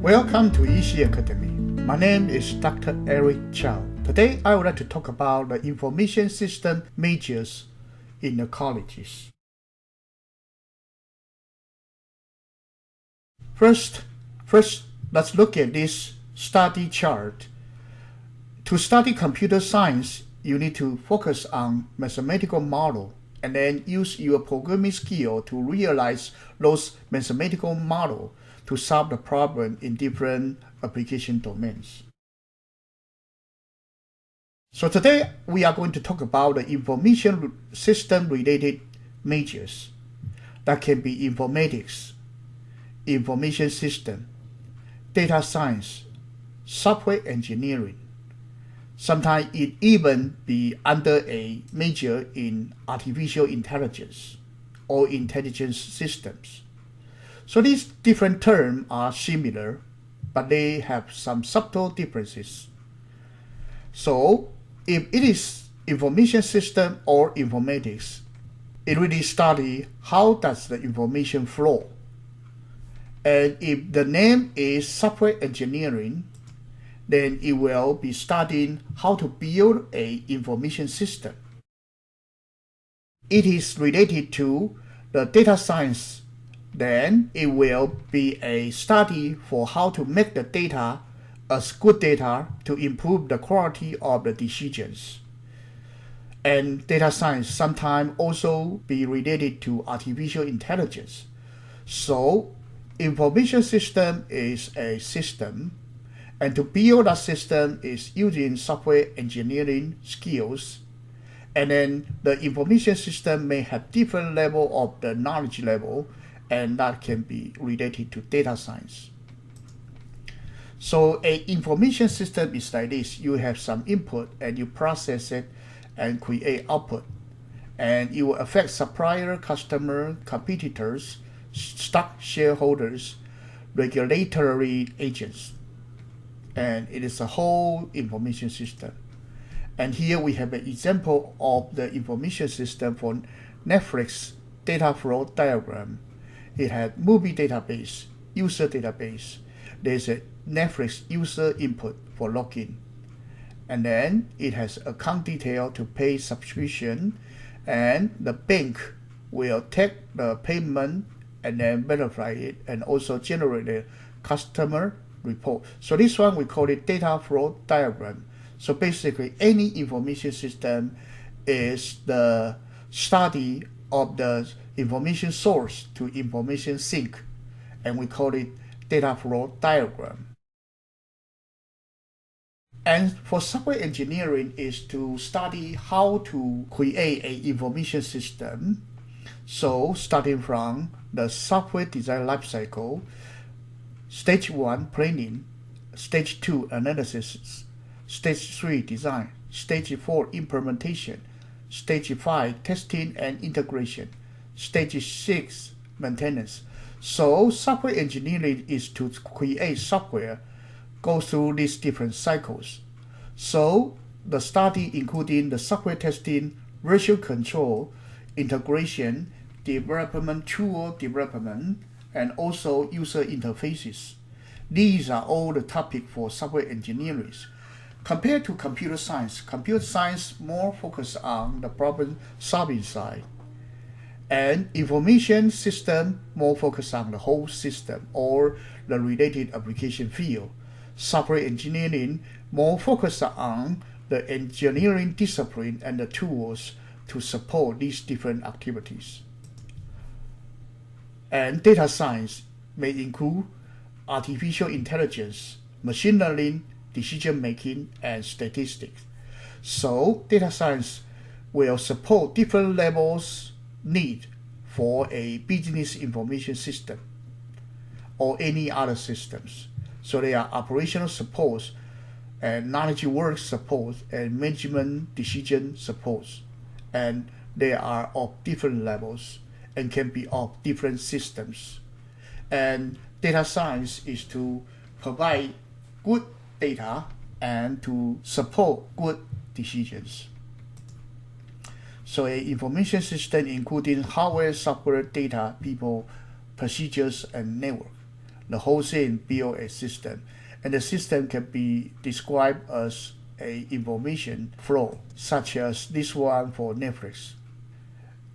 Welcome to EC Academy. My name is Dr. Eric Chow. Today I would like to talk about the information system majors in the colleges. First, let's look at this study chart. To study computer science, you need to focus on mathematical model and then use your programming skill to realize those mathematical models to solve the problem in different application domains. So today we are going to talk about the information system related majors. That can be informatics, information system, data science, software engineering. Sometimes it even be under a major in artificial intelligence or intelligence systems. So these different terms are similar, but they have some subtle differences. So if it is information system or informatics, it really studies how does the information flow. And if the name is software engineering, then it will be studying how to build an information system. It is related to the data science, then it will be a study for how to make the data as good data to improve the quality of the decisions. And data science sometimes also be related to artificial intelligence. So information system is a system, and to build a system is using software engineering skills. And then the information system may have different level of the knowledge level, and that can be related to data science. So an information system is like this. You have some input and you process it and create output. And it will affect supplier, customer, competitors, stock shareholders, regulatory agents. And it is a whole information system. And here we have an example of the information system for Netflix data flow diagram. It had movie database, user database. There's a Netflix user input for login. And then it has account detail to pay subscription, and the bank will take the payment and then verify it and also generate a customer report. So this one we call it data flow diagram. So basically any information system is the study of the information source to information sink, and we call it data flow diagram. And for software engineering is to study how to create an information system. So starting from the software design lifecycle, stage 1 planning, stage 2 analysis, stage 3 design, stage 4 implementation, stage 5 testing and integration, stage 6 maintenance. So software engineering is to create software, go through these different cycles. So the study including the software testing, version control, integration, development, tool development, and also user interfaces. These are all the topics for software engineering. Compared to computer science more focused on the problem solving side. And information system more focused on the whole system or the related application field. Software engineering more focused on the engineering discipline and the tools to support these different activities. And data science may include artificial intelligence, machine learning, decision making, and statistics. So data science will support different levels need for a business information system or any other systems. So they are operational support and knowledge work support and management decision support. And they are of different levels and can be of different systems. And data science is to provide good data and to support good decisions. So an information system including hardware, software, data, people, procedures, and network. the whole thing build a system, and the system can be described as a information flow, such as this one for Netflix.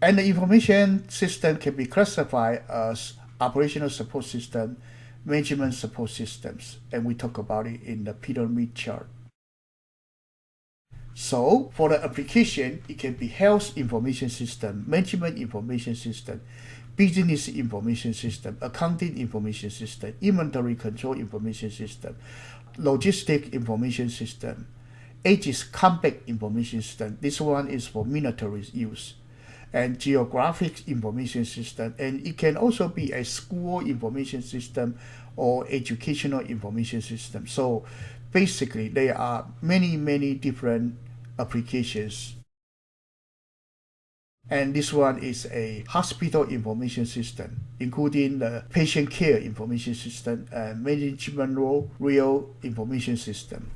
And the information system can be classified as operational support system, management support systems, and we talk about it in the pyramid chart. So for the application, it can be health information system, management information system, business information system, accounting information system, inventory control information system, logistic information system, Aegis combat information system. This one is for military use, and geographic information system, and it can also be a school information system or educational information system. So basically there are many different applications. And this one is a hospital information system, including the patient care information system and management real information system.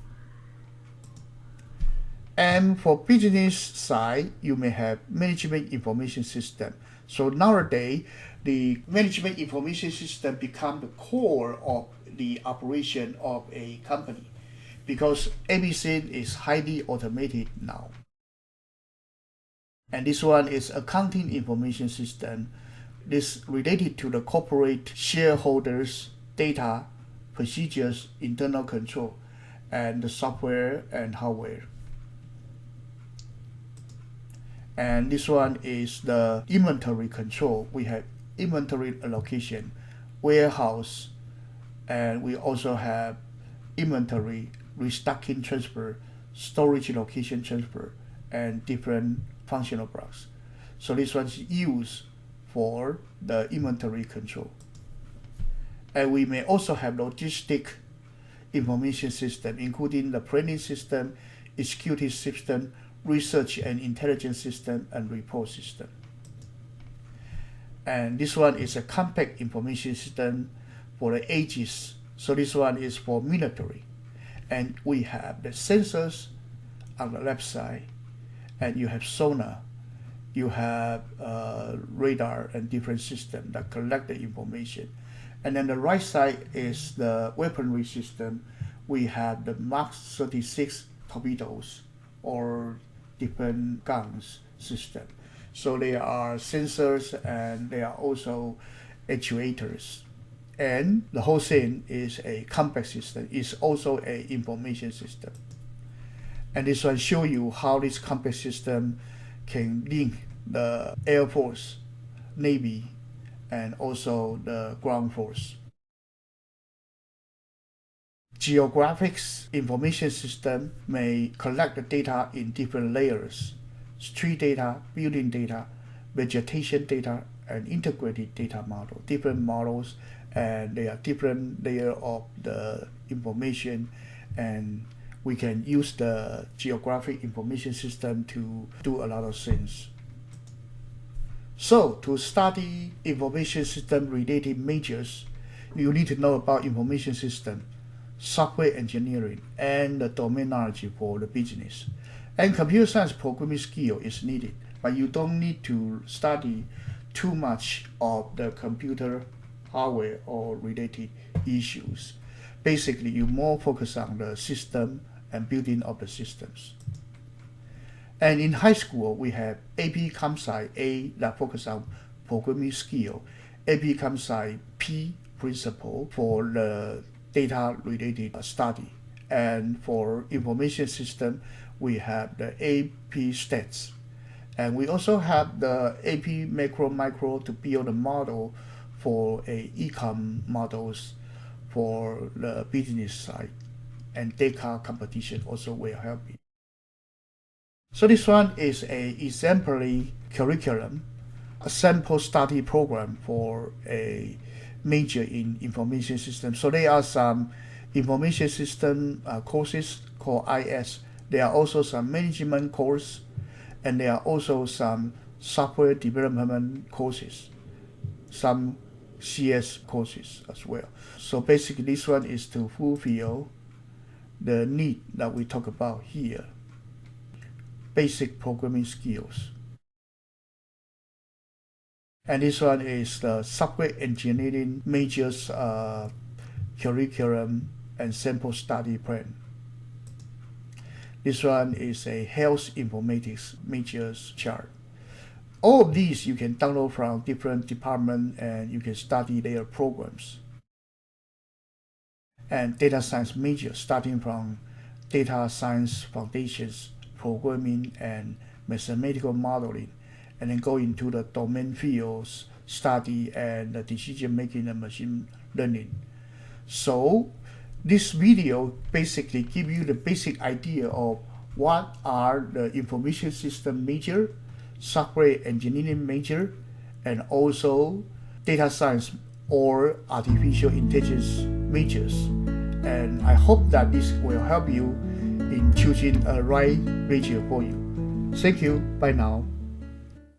And for business side, you may have management information system. So nowadays, the management information system become the core of the operation of a company, because everything is highly automated now. And this one is accounting information system. This related to the corporate shareholders, data, procedures, internal control, and the software and hardware. And this one is the inventory control. We have inventory allocation, warehouse, and we also have inventory restocking transfer, storage location transfer, and different functional blocks. So this one is used for the inventory control. And we may also have logistic information system, including the planning system, executive system, research and intelligence system, and report system. And this one is a compact information system for the Aegis. So this one is for military. And we have the sensors on the left side, and you have sonar, you have radar and different systems that collect the information. And then the right side is the weaponry system. We have the Mark 36 torpedoes or different guns system. So there are sensors and there are also actuators. And the whole thing is a compact system. It's also an information system. And this one show you how this compact system can link the Air Force, Navy, and also the ground force. Geographics information system may collect the data in different layers: street data, building data, vegetation data, and integrated data model. Different models, and there are different layers of the information, and we can use the geographic information system to do a lot of things. So to study information system related majors, you need to know about information system, software engineering, and the domain knowledge for the business. And computer science programming skill is needed, but you don't need to study too much of the computer hardware or related issues. Basically, you more focus on the system and building of the systems. And in high school, we have AP Comp Sci A that focus on programming skill, AP Comp Sci P principle for the data related study. And for information system, we have the AP Stats. And we also have the AP Macro Micro to build a model for a e-com models for the business side. And data competition also will help it. So this one is a exemplary curriculum, a sample study program for a major in information systems. So there are some information system courses called IS. There are also some management course, and there are also some software development courses, some CS courses as well. So basically this one is to fulfill the need that we talk about here. Basic programming skills. And this one is the software engineering majors curriculum, and sample study plan. This one is a health informatics majors chart. All of these you can download from different departments and you can study their programs. And data science major starting from data science foundations, programming, and mathematical modeling, and then go into the domain fields, study, and the decision making and machine learning. So this video basically gives you the basic idea of what are the information system major, software engineering major, and also data science or artificial intelligence majors. And I hope that this will help you in choosing a right major for you. Thank you. Bye now.